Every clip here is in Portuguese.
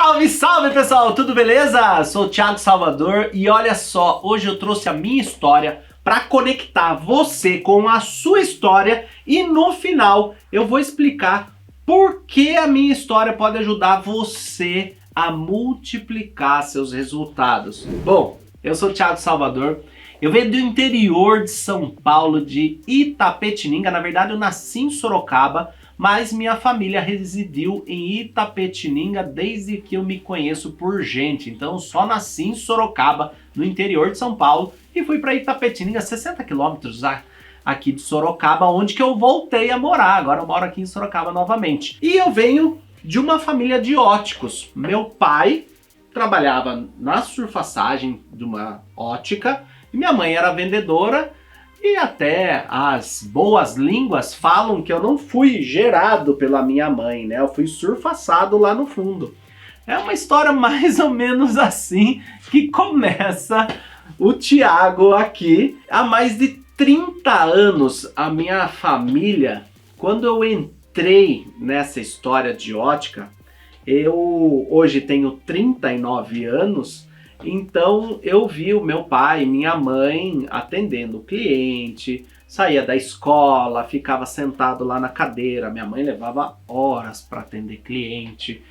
Salve, salve pessoal, tudo beleza? Sou o Thiago Salvador e olha só, hoje eu trouxe a minha história para conectar você com a sua história e no final eu vou explicar por que a minha história pode ajudar você a multiplicar seus resultados. Bom, eu sou o Thiago Salvador, eu venho do interior de São Paulo, de Itapetininga. Na verdade eu nasci em Sorocaba, mas minha família residiu em Itapetininga desde que eu me conheço por gente. Então eu só nasci em Sorocaba, no interior de São Paulo, e fui para Itapetininga, 60 quilômetros aqui de Sorocaba, onde que eu voltei a morar. Agora eu moro aqui em Sorocaba novamente. E eu venho de uma família de óticos. Meu pai trabalhava na surfaçagem de uma ótica e minha mãe era vendedora. E até as boas línguas falam que eu não fui gerado pela minha mãe, né? Eu fui surfaçado lá no fundo. É uma história mais ou menos assim que começa o Thiago aqui. Há mais de 30 anos, a minha família, quando eu entrei nessa história de ótica, eu hoje tenho 39 anos, então eu vi o meu pai e minha mãe atendendo o cliente, saía da escola, ficava sentado lá na cadeira, minha mãe levava horas para atender cliente,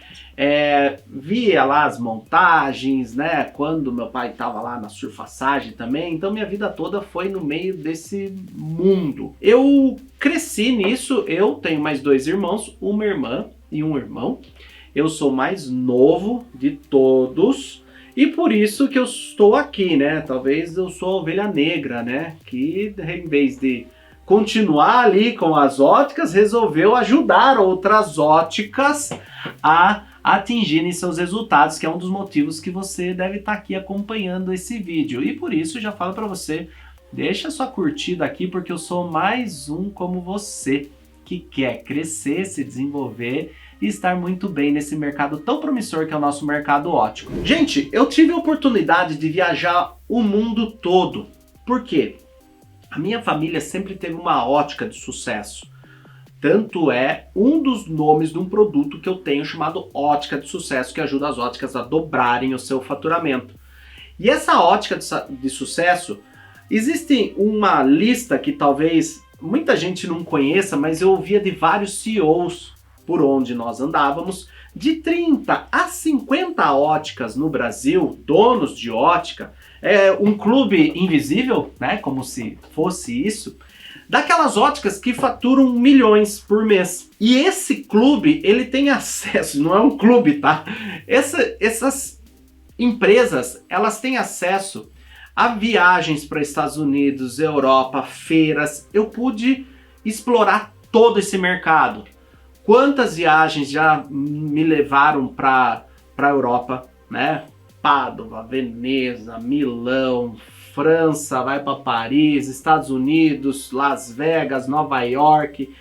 via lá as montagens, né, quando meu pai estava lá na surfaçagem também, então minha vida toda foi no meio desse mundo. Eu cresci nisso, eu tenho mais 2 irmãos, uma irmã e um irmão, eu sou mais novo de todos, e por isso que eu estou aqui, né? Talvez eu sou a ovelha negra, né? Que em vez de continuar ali com as óticas, resolveu ajudar outras óticas a atingirem seus resultados, que é um dos motivos que você deve estar aqui acompanhando esse vídeo. E por isso já falo para você, deixa sua curtida aqui, porque eu sou mais um como você, que quer crescer, se desenvolver e estar muito bem nesse mercado tão promissor que é o nosso mercado óptico. Gente, eu tive a oportunidade de viajar o mundo todo. Por quê? A minha família sempre teve uma ótica de sucesso. Tanto é um dos nomes de um produto que eu tenho chamado ótica de sucesso, que ajuda as óticas a dobrarem o seu faturamento. E essa ótica de sucesso, existe uma lista que talvez muita gente não conheça, mas eu ouvia de vários CEOs por onde nós andávamos, de 30 a 50 óticas no Brasil, donos de ótica, um clube invisível, né, como se fosse isso, daquelas óticas que faturam milhões por mês. E esse clube, ele tem acesso, não é um clube, tá? Essas empresas, elas têm acesso a viagens para Estados Unidos, Europa, feiras. Eu pude explorar todo esse mercado. Quantas viagens já me levaram para a Europa, né? Pádua, Veneza, Milão, França, vai para Paris, Estados Unidos, Las Vegas, Nova York.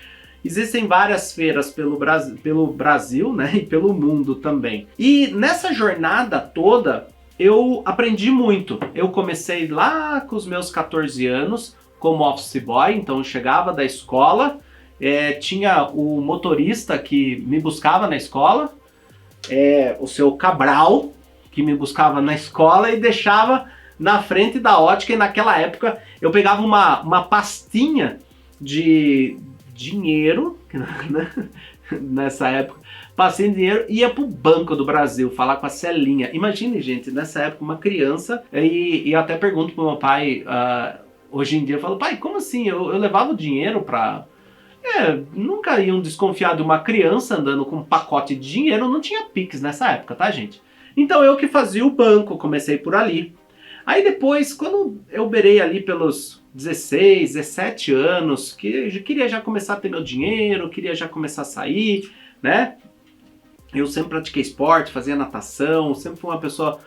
Existem várias feiras pelo Brasil, né? E pelo mundo também. E nessa jornada toda eu aprendi muito. Eu comecei lá com os meus 14 anos como office boy, então eu chegava da escola, tinha o motorista que me buscava na escola, o seu Cabral, que me buscava na escola e deixava na frente da ótica. E naquela época eu pegava uma pastinha de dinheiro, né? Nessa época, passei dinheiro e ia pro Banco do Brasil falar com a Celinha. Imagine, gente, nessa época uma criança, e eu até pergunto pro meu pai, hoje em dia, eu falo, pai, como assim? Eu levava o dinheiro pra... nunca iam desconfiar de uma criança andando com um pacote de dinheiro. Não tinha Pix nessa época, tá, gente? Então eu que fazia o banco, comecei por ali. Aí depois, quando eu beirei ali pelos 16, 17 anos, que eu queria já começar a ter meu dinheiro, queria já começar a sair, né? Eu sempre pratiquei esporte, fazia natação, sempre fui uma pessoa,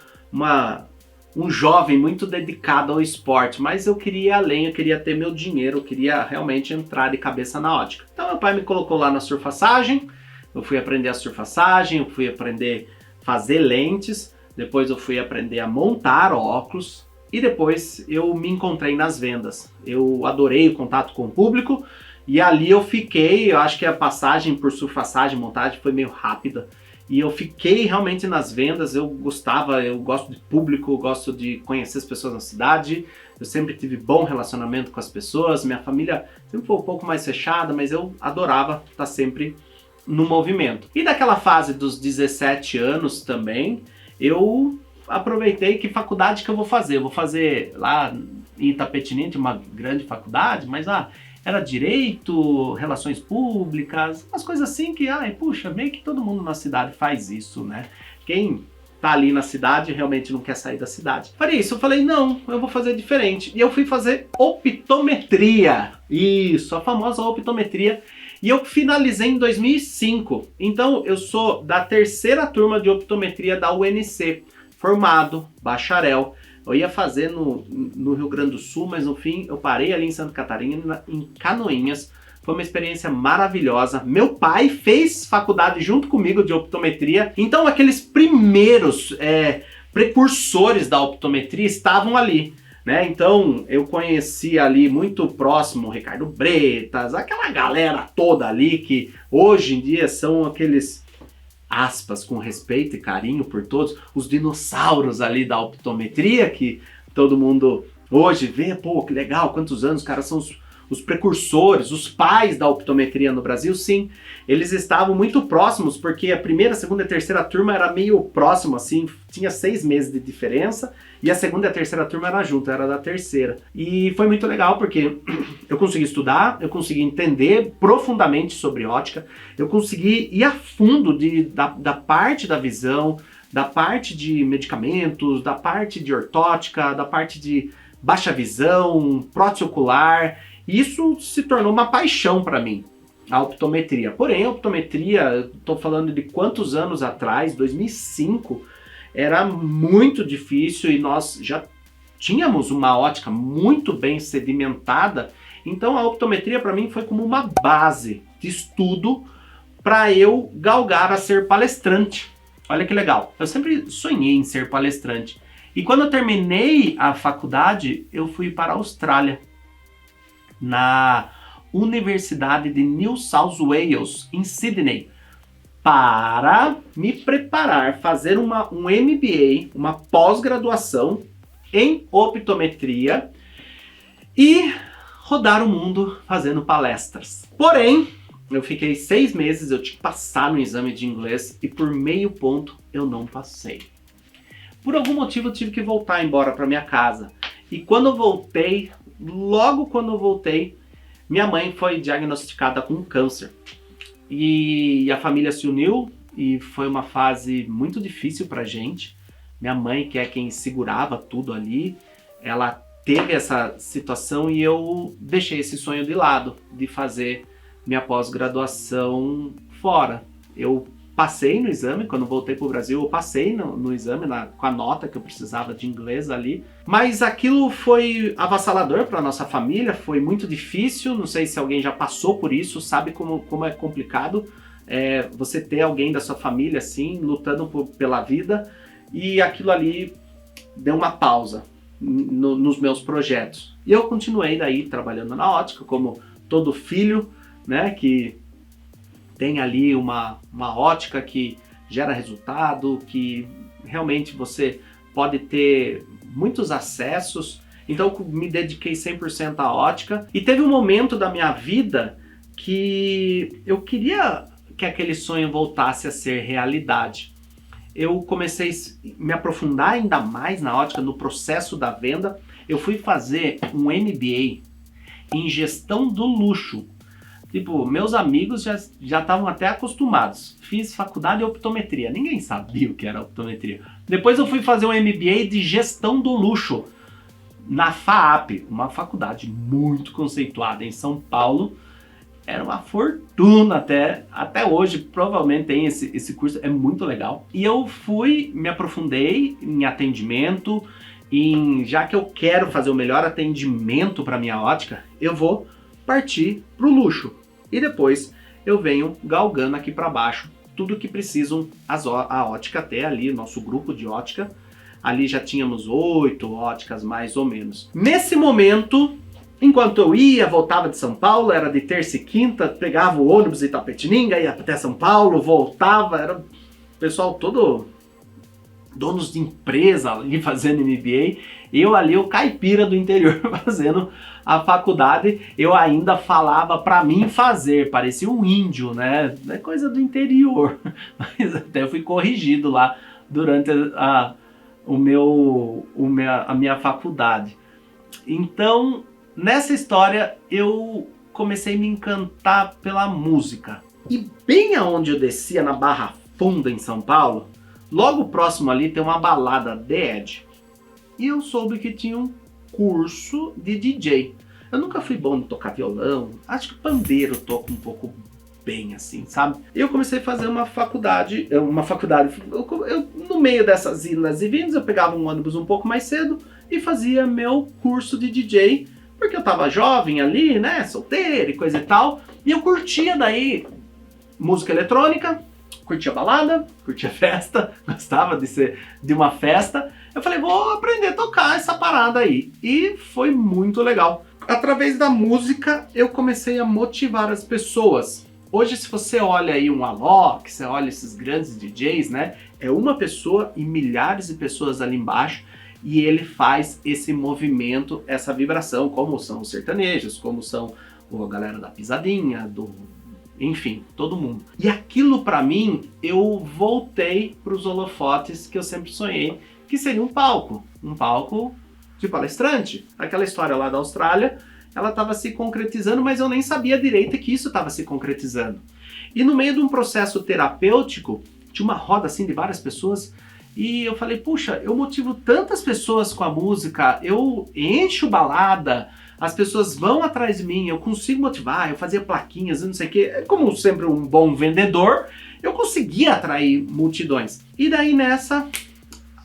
um jovem muito dedicado ao esporte, mas eu queria ir além, eu queria ter meu dinheiro, eu queria realmente entrar de cabeça na ótica. Então meu pai me colocou lá na surfaçagem, eu fui aprender a surfaçagem, eu fui aprender a fazer lentes, depois eu fui aprender a montar óculos e depois eu me encontrei nas vendas. Eu adorei o contato com o público e ali eu fiquei. Eu acho que a passagem por surfaçagem, montagem foi meio rápida. E eu fiquei realmente nas vendas, eu gosto de público, eu gosto de conhecer as pessoas na cidade, eu sempre tive bom relacionamento com as pessoas, minha família sempre foi um pouco mais fechada, mas eu adorava estar sempre no movimento. E daquela fase dos 17 anos também, eu aproveitei que faculdade que eu vou fazer. Eu vou fazer lá em Itapetininga, uma grande faculdade, mas era direito, relações públicas, umas coisas assim que, puxa, meio que todo mundo na cidade faz isso, né? Quem tá ali na cidade realmente não quer sair da cidade. Falei isso, eu falei, não, eu vou fazer diferente. E eu fui fazer optometria. Isso, a famosa optometria. E eu finalizei em 2005. Então, eu sou da terceira turma de optometria da UNC. Formado, bacharel. Eu ia fazer no Rio Grande do Sul, mas no fim eu parei ali em Santa Catarina, em Canoinhas. Foi uma experiência maravilhosa. Meu pai fez faculdade junto comigo de optometria. Então aqueles primeiros precursores da optometria estavam ali, né? Então eu conheci ali muito próximo o Ricardo Bretas, aquela galera toda ali que hoje em dia são aqueles, aspas, com respeito e carinho por todos, os dinossauros ali da optometria, que todo mundo hoje vê, pô, que legal, quantos anos, os caras são os precursores, os pais da optometria no Brasil. Sim, eles estavam muito próximos, porque a primeira, segunda e terceira turma era meio próximo, assim, tinha 6 meses de diferença, e a segunda e a terceira turma era junto, era da terceira. E foi muito legal, porque eu consegui estudar, eu consegui entender profundamente sobre ótica, eu consegui ir a fundo da parte da visão, da parte de medicamentos, da parte de ortótica, da parte de baixa visão, prótese ocular. Isso se tornou uma paixão para mim, a optometria. Porém, a optometria, estou falando de quantos anos atrás, 2005, era muito difícil e nós já tínhamos uma ótica muito bem sedimentada. Então a optometria para mim foi como uma base de estudo para eu galgar a ser palestrante. Olha que legal, eu sempre sonhei em ser palestrante. E quando eu terminei a faculdade, eu fui para a Austrália, na Universidade de New South Wales, em Sydney, para me preparar, fazer um MBA, uma pós-graduação em optometria e rodar o mundo fazendo palestras. Porém, eu fiquei 6 meses, eu tinha que passar no exame de inglês e por meio ponto eu não passei. Por algum motivo eu tive que voltar embora para minha casa. E quando eu voltei, logo quando eu voltei, minha mãe foi diagnosticada com câncer. E a família se uniu e foi uma fase muito difícil pra gente. Minha mãe, que é quem segurava tudo ali, ela teve essa situação e eu deixei esse sonho de lado, de fazer minha pós-graduação fora. Eu passei no exame, quando voltei para o Brasil, eu passei no exame com a nota que eu precisava de inglês ali, mas aquilo foi avassalador para nossa família, foi muito difícil, não sei se alguém já passou por isso, sabe como é complicado você ter alguém da sua família assim, lutando pela vida, e aquilo ali deu uma pausa nos meus projetos. E eu continuei daí trabalhando na ótica, como todo filho, né, que tem ali uma ótica que gera resultado, que realmente você pode ter muitos acessos. Então eu me dediquei 100% à ótica. E teve um momento da minha vida que eu queria que aquele sonho voltasse a ser realidade. Eu comecei a me aprofundar ainda mais na ótica, no processo da venda. Eu fui fazer um MBA em gestão do luxo. Tipo, meus amigos já estavam até acostumados. Fiz faculdade de optometria. Ninguém sabia o que era optometria. Depois eu fui fazer um MBA de gestão do luxo na FAAP, uma faculdade muito conceituada em São Paulo. Era uma fortuna até hoje, provavelmente tem esse curso, é muito legal. E eu me aprofundei em atendimento, já que eu quero fazer o melhor atendimento para minha ótica, eu vou partir para o luxo. E depois eu venho galgando aqui para baixo tudo que precisam a ótica ter ali, nosso grupo de ótica. Ali já tínhamos 8 óticas mais ou menos. Nesse momento, enquanto eu voltava de São Paulo, era de terça e quinta, pegava o ônibus de Itapetininga, ia até São Paulo, voltava, era pessoal todo donos de empresa ali fazendo MBA, eu ali o caipira do interior fazendo a faculdade, eu ainda falava para mim fazer, parecia um índio, né? É coisa do interior, mas até fui corrigido lá durante a minha faculdade. Então, nessa história eu comecei a me encantar pela música. E bem aonde eu descia, na Barra Funda, em São Paulo, logo próximo ali tem uma balada, The Edge. E eu soube que tinha um curso de DJ. Eu nunca fui bom de tocar violão, acho que pandeiro eu toco um pouco bem assim, sabe? Eu comecei a fazer uma faculdade, no meio dessas idas e vindas, eu pegava um ônibus um pouco mais cedo e fazia meu curso de DJ, porque eu tava jovem ali, né, solteiro e coisa e tal, e eu curtia daí música eletrônica, curtia balada, curtia festa, gostava de uma festa. Eu falei, vou aprender a tocar essa parada aí. E foi muito legal. Através da música, eu comecei a motivar as pessoas. Hoje, se você olha aí um Alok, você olha esses grandes DJs, né? É uma pessoa e milhares de pessoas ali embaixo. E ele faz esse movimento, essa vibração, como são os sertanejos, como são a galera da pisadinha, enfim, todo mundo. E aquilo pra mim, eu voltei pros holofotes que eu sempre sonhei, que seria um palco de palestrante. Aquela história lá da Austrália, ela estava se concretizando, mas eu nem sabia direito que isso estava se concretizando. E no meio de um processo terapêutico, tinha uma roda assim de várias pessoas, e eu falei, puxa, eu motivo tantas pessoas com a música, eu encho balada, as pessoas vão atrás de mim, eu consigo motivar, eu fazia plaquinhas, não sei o quê. Como sempre um bom vendedor, eu conseguia atrair multidões. E daí nessa,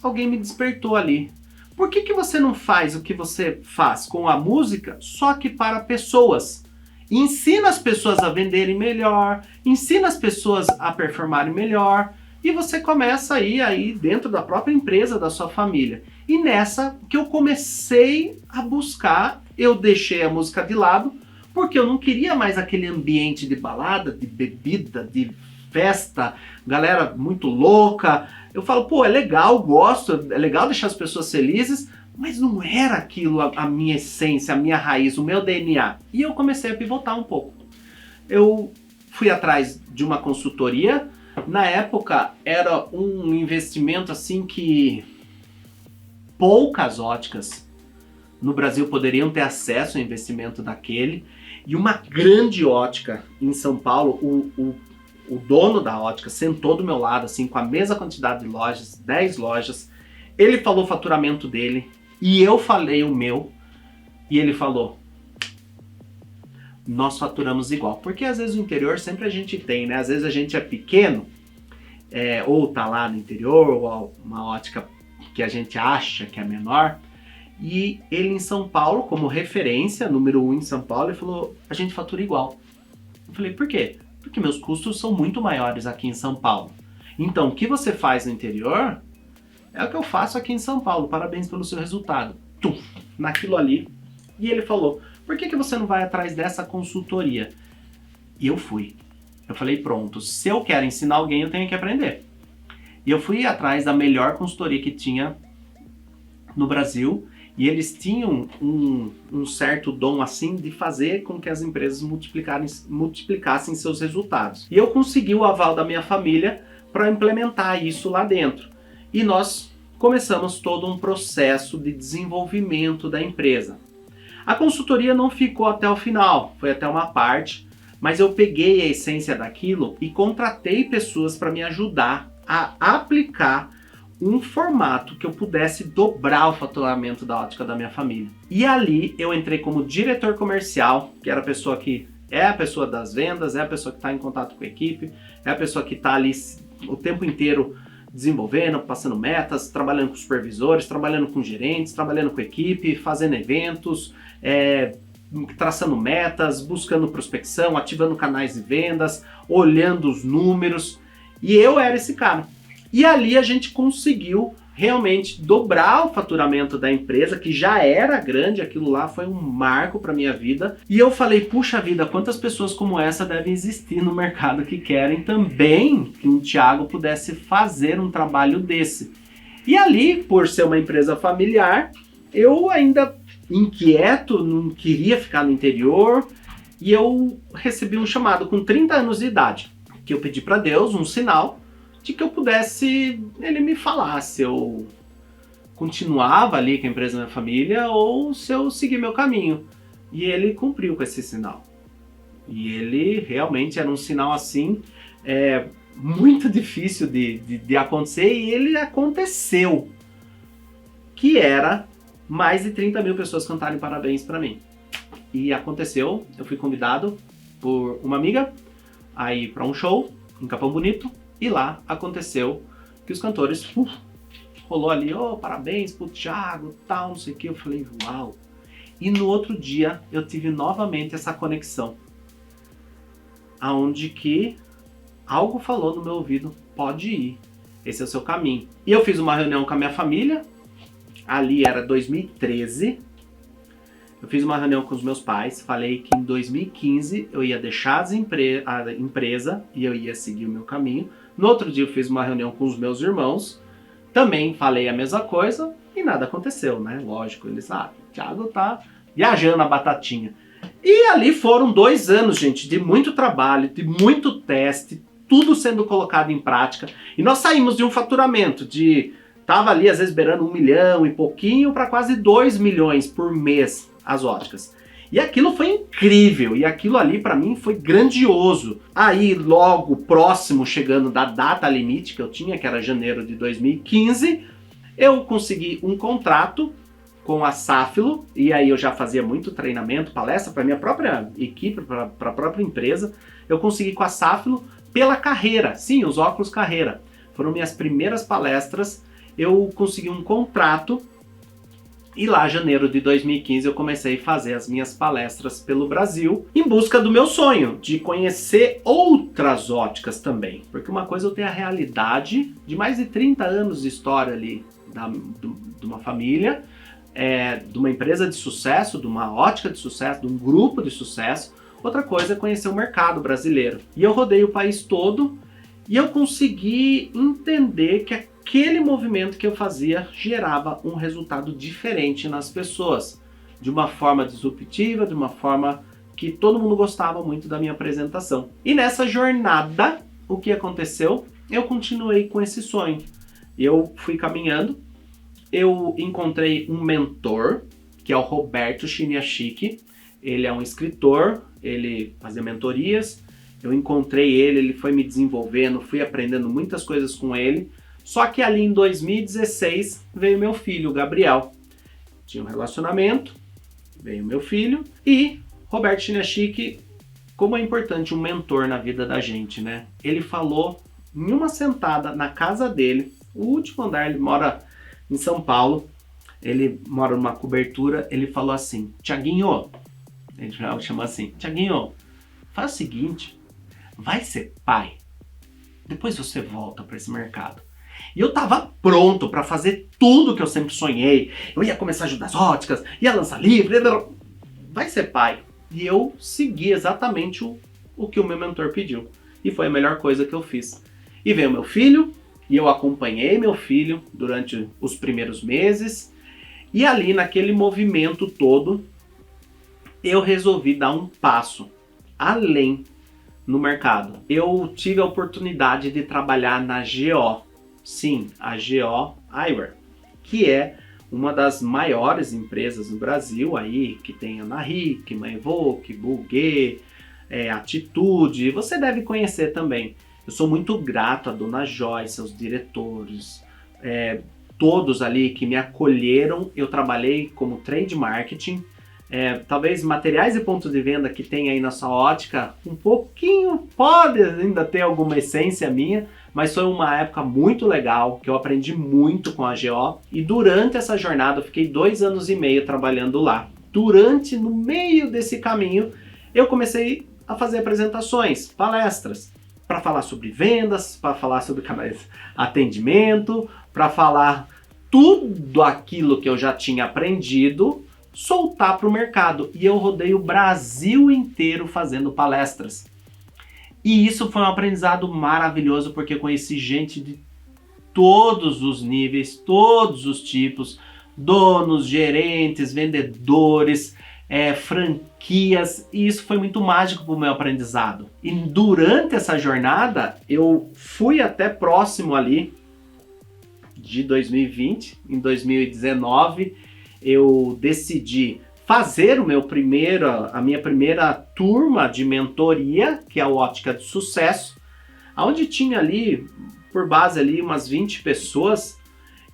alguém me despertou ali. Por que você não faz o que você faz com a música, só que para pessoas? Ensina as pessoas a venderem melhor, ensina as pessoas a performarem melhor, e você começa aí dentro da própria empresa, da sua família. E nessa que eu comecei a buscar, eu deixei a música de lado, porque eu não queria mais aquele ambiente de balada, de bebida, de festa, galera muito louca. Eu falo, pô, é legal, gosto, é legal deixar as pessoas felizes, mas não era aquilo a minha essência, a minha raiz, o meu DNA. E eu comecei a pivotar um pouco. Eu fui atrás de uma consultoria. Na época era um investimento assim que poucas óticas no Brasil poderiam ter acesso ao investimento daquele. E uma grande ótica em São Paulo, o dono da ótica sentou do meu lado, assim, com a mesma quantidade de lojas, 10 lojas. Ele falou o faturamento dele e eu falei o meu. E ele falou, nós faturamos igual. Porque às vezes o interior sempre a gente tem, né? Às vezes a gente é pequeno, ou tá lá no interior, ou uma ótica que a gente acha que é menor. E ele em São Paulo, como referência, número 1 em São Paulo, ele falou, a gente fatura igual. Eu falei, por quê? Porque meus custos são muito maiores aqui em São Paulo. Então, o que você faz no interior é o que eu faço aqui em São Paulo. Parabéns pelo seu resultado. Tum, naquilo ali. E ele falou, por que você não vai atrás dessa consultoria? E eu fui. Eu falei, pronto, se eu quero ensinar alguém, eu tenho que aprender. E eu fui atrás da melhor consultoria que tinha no Brasil. E eles tinham um certo dom assim de fazer com que as empresas multiplicassem seus resultados. E eu consegui o aval da minha família para implementar isso lá dentro. E nós começamos todo um processo de desenvolvimento da empresa. A consultoria não ficou até o final, foi até uma parte, mas eu peguei a essência daquilo e contratei pessoas para me ajudar a aplicar um formato que eu pudesse dobrar o faturamento da ótica da minha família. E ali eu entrei como diretor comercial, que era a pessoa que é a pessoa das vendas, é a pessoa que está em contato com a equipe, é a pessoa que está ali o tempo inteiro desenvolvendo, passando metas, trabalhando com supervisores, trabalhando com gerentes, trabalhando com a equipe, fazendo eventos, traçando metas, buscando prospecção, ativando canais de vendas, olhando os números. E eu era esse cara. E ali a gente conseguiu realmente dobrar o faturamento da empresa, que já era grande, aquilo lá foi um marco para minha vida. E eu falei, puxa vida, quantas pessoas como essa devem existir no mercado que querem também que um Thiago pudesse fazer um trabalho desse. E ali, por ser uma empresa familiar, eu ainda inquieto, não queria ficar no interior, e eu recebi um chamado com 30 anos de idade, que eu pedi para Deus um sinal de que eu pudesse, ele me falar se eu continuava ali com a empresa da minha família ou se eu seguir meu caminho. E ele cumpriu com esse sinal. E ele realmente era um sinal assim, muito difícil de acontecer, e ele aconteceu. Que era mais de 30 mil pessoas cantarem parabéns para mim. E aconteceu, eu fui convidado por uma amiga a ir para um show em Capão Bonito, e lá aconteceu que os cantores, rolou ali, parabéns pro Thiago, tal, não sei o que, eu falei, uau. E no outro dia eu tive novamente essa conexão, aonde que algo falou no meu ouvido, pode ir, esse é o seu caminho. E eu fiz uma reunião com a minha família, ali era 2013, eu fiz uma reunião com os meus pais, falei que em 2015 eu ia deixar a empresa e eu ia seguir o meu caminho. No outro dia eu fiz uma reunião com os meus irmãos, também falei a mesma coisa e nada aconteceu, né? Lógico, eles, o Thiago tá viajando a batatinha. E ali foram 2 anos, gente, de muito trabalho, de muito teste, tudo sendo colocado em prática. E nós saímos de um faturamento tava ali às vezes beirando 1 milhão e pouquinho para quase 2 milhões por mês as óticas. E aquilo foi incrível, e aquilo ali para mim foi grandioso. Aí logo próximo, chegando da data limite que eu tinha, que era janeiro de 2015, eu consegui um contrato com a Safilo, e aí eu já fazia muito treinamento, palestra para minha própria equipe, para a própria empresa. Eu consegui com a Safilo pela carreira, sim, os óculos carreira. Foram minhas primeiras palestras, eu consegui um contrato. E lá, janeiro de 2015, eu comecei a fazer as minhas palestras pelo Brasil em busca do meu sonho, de conhecer outras óticas também. Porque uma coisa eu tenho a realidade de mais de 30 anos de história ali de uma família, de uma empresa de sucesso, de uma ótica de sucesso, de um grupo de sucesso. Outra coisa é conhecer o mercado brasileiro. E eu rodei o país todo e eu consegui entender que aquele movimento que eu fazia gerava um resultado diferente nas pessoas, de uma forma disruptiva, de uma forma que todo mundo gostava muito da minha apresentação. E nessa jornada, o que aconteceu? Eu continuei com esse sonho. Eu fui caminhando, eu encontrei um mentor, que é o Roberto Chiniachiki. Ele é um escritor, ele fazia mentorias. Eu encontrei ele foi me desenvolvendo, fui aprendendo muitas coisas com ele. Só que ali em 2016 veio meu filho, o Gabriel. Tinha um relacionamento, veio meu filho e Roberto Chiniachiki, como é importante um mentor na vida da gente, né? Ele falou em uma sentada na casa dele, o último andar, ele mora em São Paulo, ele mora numa cobertura, ele falou assim, Thiaguinho, ele chamou assim, Thiaguinho, faz o seguinte, vai ser pai, depois você volta para esse mercado. E eu tava pronto para fazer tudo que eu sempre sonhei. Eu ia começar a ajudar as óticas, ia lançar livro, vai ser pai. E eu segui exatamente o que o meu mentor pediu. E foi a melhor coisa que eu fiz. E veio meu filho, e eu acompanhei meu filho durante os primeiros meses. E ali naquele movimento todo, eu resolvi dar um passo além no mercado. Eu tive a oportunidade de trabalhar na GO. Sim, a GO Eyewear, que é uma das maiores empresas no Brasil aí, que tem a Narik, Maevok, Bulguet, Atitude, você deve conhecer também. Eu sou muito grato a Dona Joyce, aos diretores, todos ali que me acolheram. Eu trabalhei como trade marketing, talvez materiais e pontos de venda que tem aí na sua ótica, um pouquinho, pode ainda ter alguma essência minha, mas foi uma época muito legal, que eu aprendi muito com a GO, e durante essa jornada eu fiquei 2 anos e meio trabalhando lá. No meio desse caminho, eu comecei a fazer apresentações, palestras, para falar sobre vendas, para falar sobre canais atendimento, para falar tudo aquilo que eu já tinha aprendido, soltar para o mercado. E eu rodei o Brasil inteiro fazendo palestras. E isso foi um aprendizado maravilhoso, porque conheci gente de todos os níveis, todos os tipos, donos, gerentes, vendedores, franquias, e isso foi muito mágico para o meu aprendizado. E durante essa jornada, eu fui até próximo ali de 2020, em 2019, eu decidi fazer a minha primeira turma de mentoria, que é o Ótica de Sucesso, onde tinha ali, por base ali, umas 20 pessoas,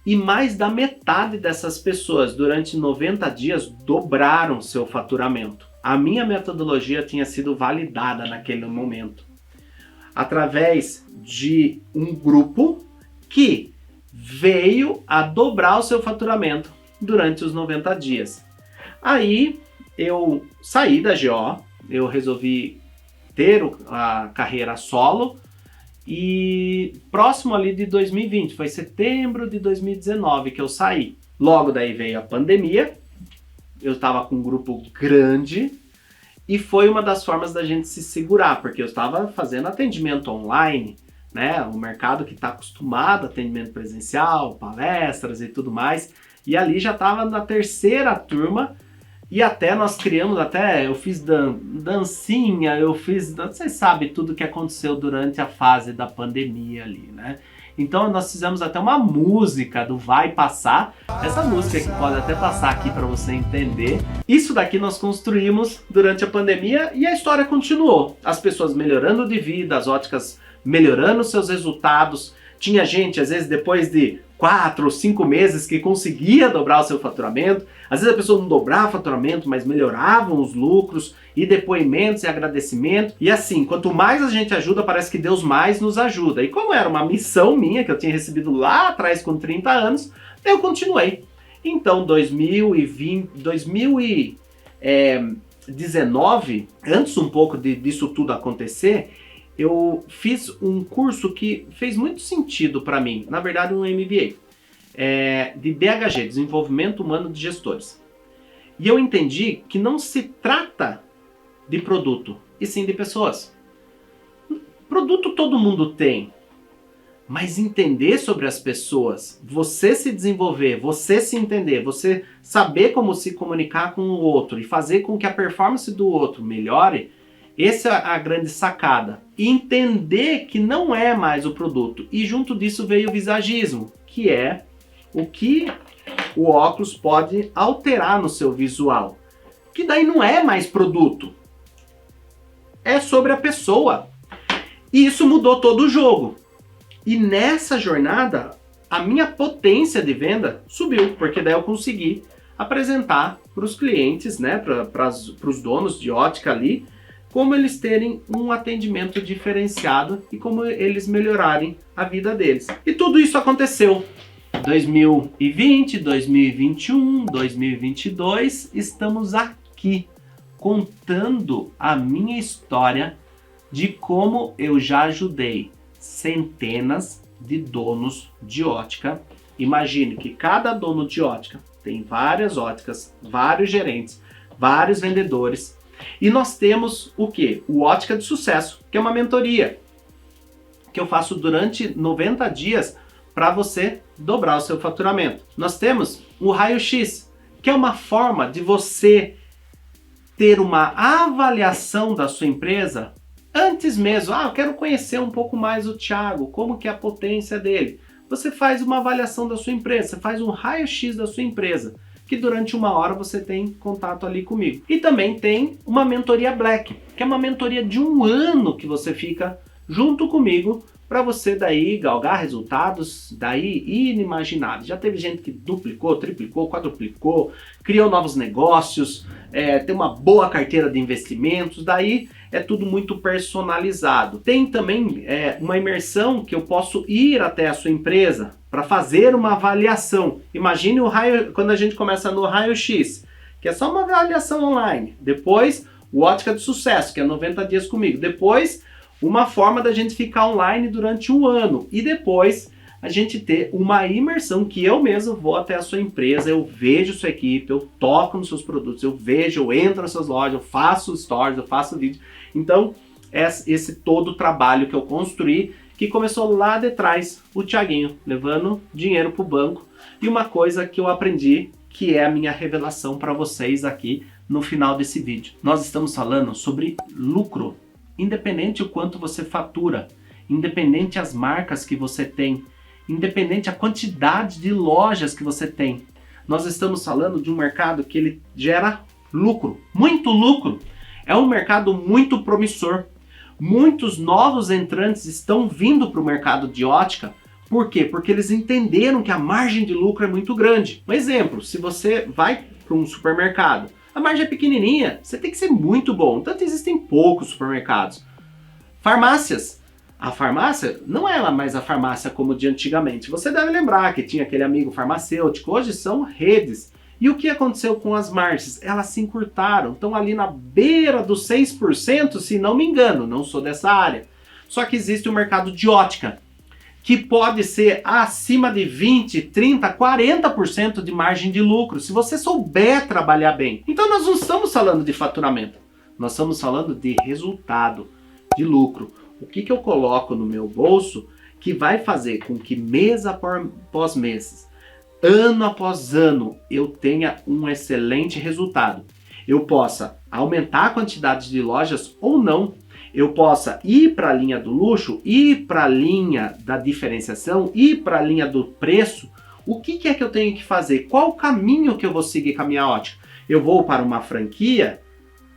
e mais da metade dessas pessoas, durante 90 dias, dobraram seu faturamento. A minha metodologia tinha sido validada naquele momento, através de um grupo que veio a dobrar o seu faturamento durante os 90 dias. Aí eu saí da GO, eu resolvi ter a carreira solo, e próximo ali de 2020, foi setembro de 2019 que eu saí. Logo daí veio a pandemia, eu estava com um grupo grande e foi uma das formas da gente se segurar, porque eu estava fazendo atendimento online, né? O mercado que está acostumado a atendimento presencial, palestras e tudo mais, e ali já estava na terceira turma. E até nós criamos, eu fiz dancinha, vocês sabem tudo que aconteceu durante a fase da pandemia ali, né? Então nós fizemos até uma música do Vai Passar, essa música que pode até passar aqui para você entender. Isso daqui nós construímos durante a pandemia e a história continuou. As pessoas melhorando de vida, as óticas melhorando seus resultados. Tinha gente, às vezes, depois de 4 ou 5 meses que conseguia dobrar o seu faturamento. Às vezes a pessoa não dobrava o faturamento, mas melhoravam os lucros, e depoimentos e agradecimento. E assim, quanto mais a gente ajuda, parece que Deus mais nos ajuda. E como era uma missão minha, que eu tinha recebido lá atrás com 30 anos, eu continuei. Então, 2019, antes um pouco disso tudo acontecer, eu fiz um curso que fez muito sentido para mim, na verdade um MBA, de DHG, Desenvolvimento Humano de Gestores. E eu entendi que não se trata de produto, e sim de pessoas. Produto todo mundo tem, mas entender sobre as pessoas, você se desenvolver, você se entender, você saber como se comunicar com o outro e fazer com que a performance do outro melhore, essa é a grande sacada. E entender que não é mais o produto. E junto disso veio o visagismo, que é o que o óculos pode alterar no seu visual. Que daí não é mais produto. É sobre a pessoa. E isso mudou todo o jogo. E nessa jornada, a minha potência de venda subiu, porque daí eu consegui apresentar para os clientes, né, para os donos de ótica ali, como eles terem um atendimento diferenciado e como eles melhorarem a vida deles. E tudo isso aconteceu. 2020, 2021, 2022, estamos aqui contando a minha história de como eu já ajudei centenas de donos de ótica. Imagine que cada dono de ótica tem várias óticas, vários gerentes, vários vendedores. E nós temos o quê? O Ótica de Sucesso, que é uma mentoria que eu faço durante 90 dias para você dobrar o seu faturamento. Nós temos o Raio-X, que é uma forma de você ter uma avaliação da sua empresa antes mesmo. Eu quero conhecer um pouco mais o Thiago, como que é a potência dele. Você faz uma avaliação da sua empresa, você faz um raio-x da sua empresa, que durante 1 hora você tem contato ali comigo. E também tem uma mentoria Black, que é uma mentoria de 1 ano que você fica junto comigo para você daí galgar resultados daí inimagináveis. Já teve gente que duplicou, triplicou, quadruplicou, criou novos negócios, tem uma boa carteira de investimentos, daí é tudo muito personalizado. Tem também uma imersão que eu posso ir até a sua empresa para fazer uma avaliação. Imagine quando a gente começa no raio-x, que é só uma avaliação online. Depois, o Ótica de Sucesso, que é 90 dias comigo. Depois, uma forma da gente ficar online durante 1 ano. E depois, a gente ter uma imersão que eu mesmo vou até a sua empresa, eu vejo sua equipe, eu toco nos seus produtos, eu vejo, eu entro nas suas lojas, eu faço stories, eu faço vídeo. Então, esse todo o trabalho que eu construí, que começou lá de trás, o Thiaguinho, levando dinheiro para o banco. E uma coisa que eu aprendi, que é a minha revelação para vocês aqui no final desse vídeo. Nós estamos falando sobre lucro, independente o quanto você fatura, independente as marcas que você tem, independente a quantidade de lojas que você tem. Nós estamos falando de um mercado que ele gera lucro, muito lucro. É um mercado muito promissor. Muitos novos entrantes estão vindo para o mercado de ótica. Por quê? Porque eles entenderam que a margem de lucro é muito grande. Um exemplo, se você vai para um supermercado, a margem é pequenininha, você tem que ser muito bom. Tanto existem poucos supermercados. Farmácias. A farmácia não é mais a farmácia como de antigamente. Você deve lembrar que tinha aquele amigo farmacêutico. Hoje são redes. E o que aconteceu com as margens? Elas se encurtaram. Estão ali na beira dos 6%, se não me engano. Não sou dessa área. Só que existe o mercado de ótica, que pode ser acima de 20, 30, 40% de margem de lucro, se você souber trabalhar bem. Então nós não estamos falando de faturamento, nós estamos falando de resultado, de lucro. O que eu coloco no meu bolso que vai fazer com que mês após mês, ano após ano, eu tenha um excelente resultado. Eu possa aumentar a quantidade de lojas ou não. Eu possa ir para a linha do luxo, ir para a linha da diferenciação, ir para a linha do preço. O que é que eu tenho que fazer? Qual o caminho que eu vou seguir com a minha ótica? Eu vou para uma franquia?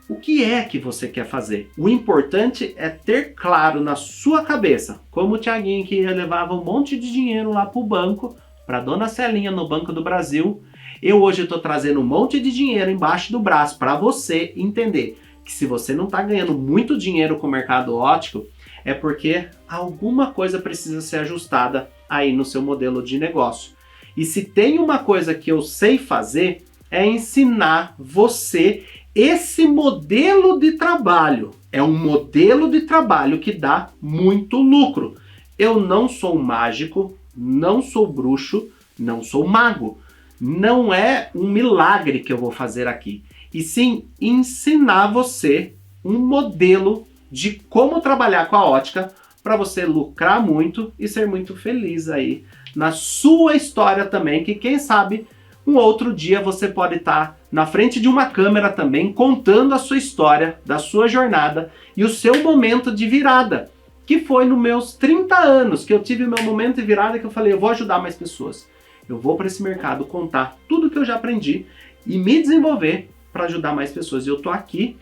O que é que você quer fazer? O importante é ter claro na sua cabeça, como o Thiaguinho que levava um monte de dinheiro lá para o banco, para a dona Celinha no Banco do Brasil. Eu hoje estou trazendo um monte de dinheiro embaixo do braço para você entender que se você não está ganhando muito dinheiro com o mercado óptico, é porque alguma coisa precisa ser ajustada aí no seu modelo de negócio. E se tem uma coisa que eu sei fazer, é ensinar você esse modelo de trabalho. É um modelo de trabalho que dá muito lucro. Eu não sou mágico, não sou bruxo, não sou mago. Não é um milagre que eu vou fazer aqui. E sim ensinar você um modelo de como trabalhar com a ótica para você lucrar muito e ser muito feliz aí na sua história também, que quem sabe um outro dia você pode estar na frente de uma câmera também contando a sua história, da sua jornada e o seu momento de virada, que foi nos meus 30 anos que eu tive o meu momento de virada, que eu falei, eu vou ajudar mais pessoas. Eu vou para esse mercado contar tudo que eu já aprendi e me desenvolver para ajudar mais pessoas. E eu tô aqui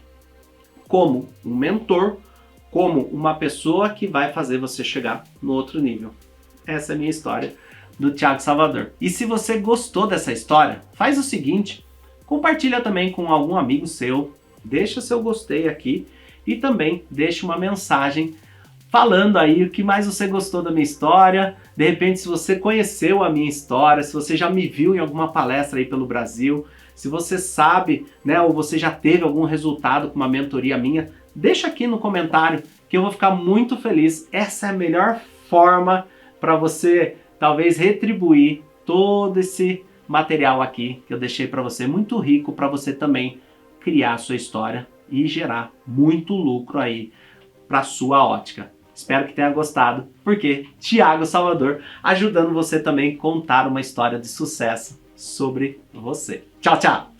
como um mentor, como uma pessoa que vai fazer você chegar no outro nível. Essa é a minha história do Thiago Salvador. E se você gostou dessa história, faz o seguinte, compartilha também com algum amigo seu, deixa seu gostei aqui e também deixa uma mensagem falando aí o que mais você gostou da minha história. De repente, se você conheceu a minha história, se você já me viu em alguma palestra aí pelo Brasil, se você sabe, né, ou você já teve algum resultado com uma mentoria minha, deixa aqui no comentário que eu vou ficar muito feliz. Essa é a melhor forma para você talvez retribuir todo esse material aqui que eu deixei para você, muito rico para você também criar a sua história e gerar muito lucro aí para sua ótica. Espero que tenha gostado, porque Thiago Salvador ajudando você também a contar uma história de sucesso sobre você. Tchau, tchau!